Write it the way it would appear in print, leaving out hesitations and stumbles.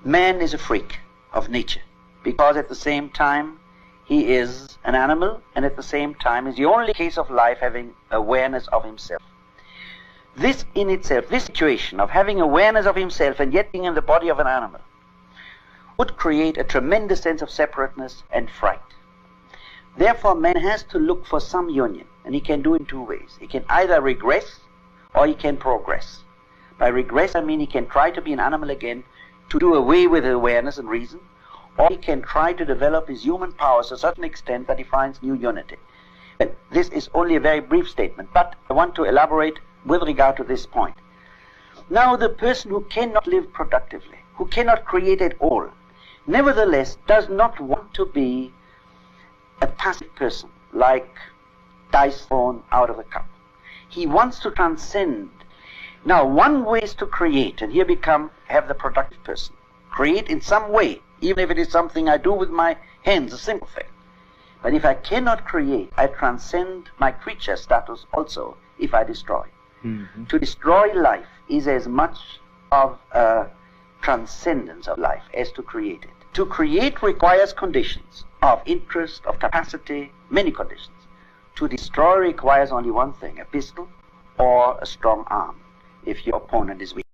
man is a freak of nature, because at the same time he is an animal, and at the same time is the only case of life having awareness of himself. This in itself, this situation of having awareness of himself and yet being in the body of an animal, would create a tremendous sense of separateness and fright. Therefore, man has to look for some union, and he can do it in two ways. He can either regress or he can progress. By regress, I mean he can try to be an animal again, to do away with awareness and reason, or he can try to develop his human powers to a certain extent that he finds new unity. Well, this is only a very brief statement, but I want to elaborate with regard to this point. Now, the person who cannot live productively, who cannot create at all, nevertheless does not want to be a passive person, like dice thrown out of a cup. He wants to transcend. Now, one way is to create, and here have the productive person. Create in some way, even if it is something I do with my hands, a simple thing. But if I cannot create, I transcend my creature status also if I destroy. Mm-hmm. To destroy life is as much of a transcendence of life as to create it. To create requires conditions of interest, of capacity, many conditions. To destroy requires only one thing, a pistol or a strong arm, if your opponent is weak.